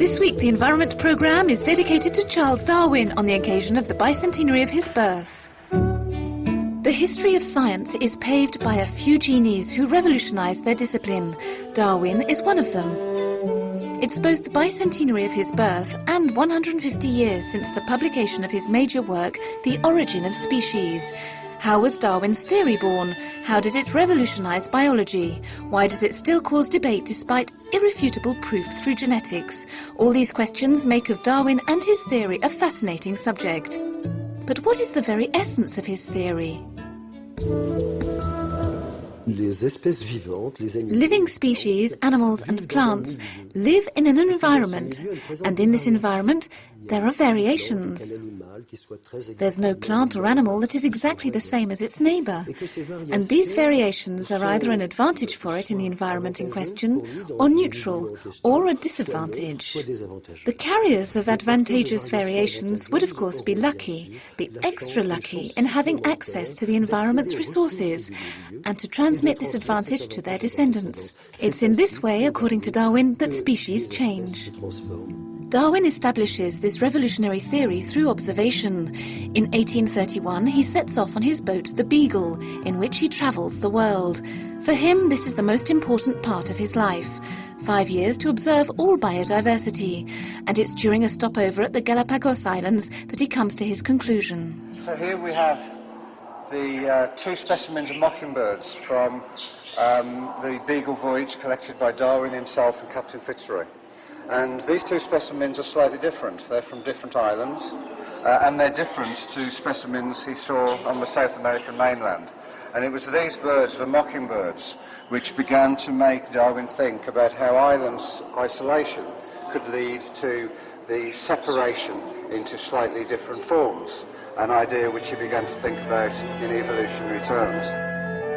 This week the Environment programme is dedicated to Charles Darwin on the occasion of the bicentenary of his birth. The history of science is paved by a few genies who revolutionised their discipline. Darwin is one of them. It's both the bicentenary of his birth and 150 years since the publication of his major work, The Origin of Species. How was Darwin's theory born? How did it revolutionise biology? Why does it still cause debate despite irrefutable proof through genetics? All these questions make of Darwin and his theory a fascinating subject. But what is the very essence of his theory? Living species, animals and plants, live in an environment, and in this environment there are variations. There's no plant or animal that is exactly the same as its neighbour, and these variations are either an advantage for it in the environment in question, or neutral, or a disadvantage. The carriers of advantageous variations would of course be lucky, be extra lucky in having access to the environment's resources, and to transmit this advantage to their descendants. It's in this way, according to Darwin, that species change. Darwin establishes this revolutionary theory through observation. In 1831 he sets off on his boat, the Beagle, in which he travels the world. For him this is the most important part of his life. 5 years to observe all biodiversity, and it's during a stopover at the Galapagos Islands that he comes to his conclusion. So here we have the two specimens of mockingbirds from the Beagle voyage collected by Darwin himself and Captain Fitzroy. And these two specimens are slightly different. They're from different islands, and they're different to specimens he saw on the South American mainland. And it was these birds, the mockingbirds, which began to make Darwin think about how islands' isolation could lead to the separation into slightly different forms, an idea which he began to think about in evolutionary terms.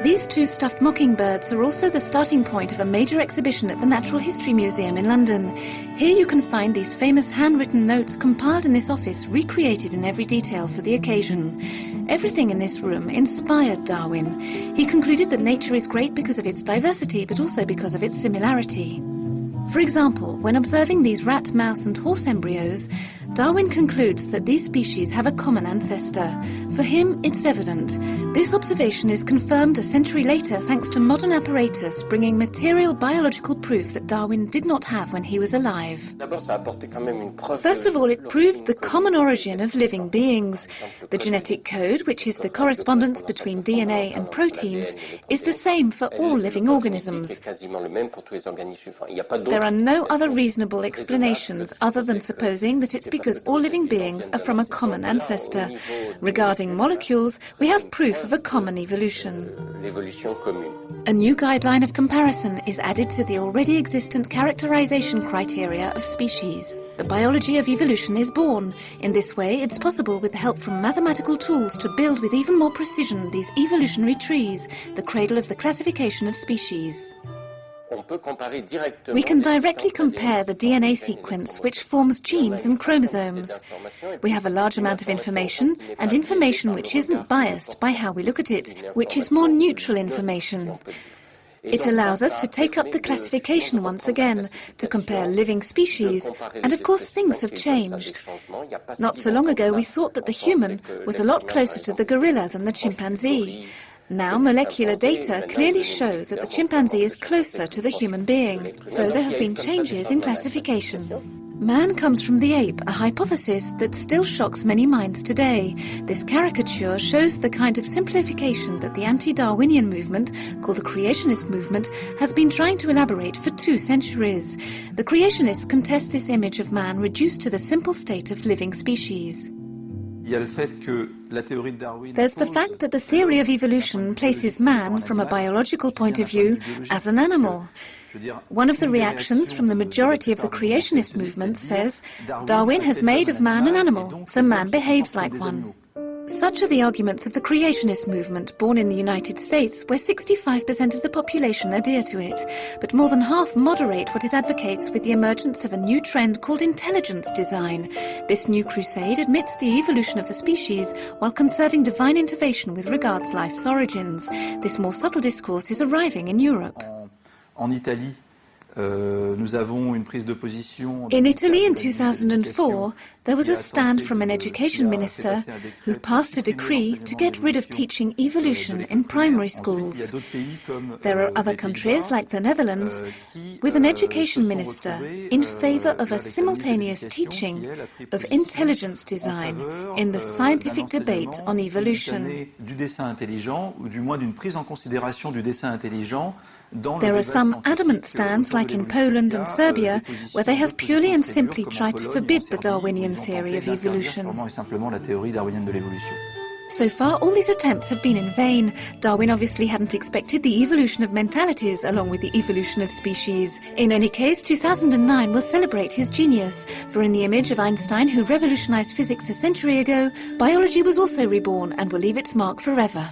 These two stuffed mockingbirds are also the starting point of a major exhibition at the Natural History Museum in London. Here you can find these famous handwritten notes compiled in this office, recreated in every detail for the occasion. Everything in this room inspired Darwin. He concluded that nature is great because of its diversity, but also because of its similarity. For example, when observing these rat, mouse and horse embryos, Darwin concludes that these species have a common ancestor. For him, it's evident. This observation is confirmed a century later thanks to modern apparatus bringing material biological proof that Darwin did not have when he was alive. First of all, it proved the common origin of living beings. The genetic code, which is the correspondence between DNA and proteins, is the same for all living organisms. There are no other reasonable explanations other than supposing that it's because all living beings are from a common ancestor. Regarding molecules, we have proof of a common evolution. A new guideline of comparison is added to the already existent characterization criteria of species. The biology of evolution is born. In this way, it's possible with the help from mathematical tools to build with even more precision these evolutionary trees, the cradle of the classification of species. We can directly compare the DNA sequence which forms genes and chromosomes. We have a large amount of information, and information which isn't biased by how we look at it, which is more neutral information. It allows us to take up the classification once again, to compare living species, and of course things have changed. Not so long ago we thought that the human was a lot closer to the gorilla than the chimpanzee. Now molecular data clearly show that the chimpanzee is closer to the human being, so there have been changes in classification. Man comes from the ape, a hypothesis that still shocks many minds today. This caricature shows the kind of simplification that the anti-Darwinian movement, called the Creationist movement, has been trying to elaborate for 2 centuries. The Creationists contest this image of man reduced to the simple state of living species. There's the fact that the theory of evolution places man, from a biological point of view, as an animal. One of the reactions from the majority of the creationist movement says, Darwin has made of man an animal, so man behaves like one. Such are the arguments of the creationist movement, born in the United States, where 65% of the population adhere to it, but more than half moderate what it advocates with the emergence of a new trend called intelligence design. This new crusade admits the evolution of the species while conserving divine intervention with regards to life's origins. This more subtle discourse is arriving in Europe. En Italie, Nous avons une prise de position. In Italy in 2004, there was a stand from an education minister who passed a decree to get rid of teaching evolution in primary schools. There are other countries, like the Netherlands, with an education minister in favor of a simultaneous teaching of intelligence design in the scientific debate on evolution. Du dessin intelligent, ou du moins d'une prise en considération du dessin intelligent. There are some adamant stands, like in Poland and Serbia, where they have purely and simply tried to forbid the Darwinian theory of evolution. So far, all these attempts have been in vain. Darwin obviously hadn't expected the evolution of mentalities along with the evolution of species. In any case, 2009 will celebrate his genius, for in the image of Einstein, who revolutionized physics a century ago, biology was also reborn and will leave its mark forever.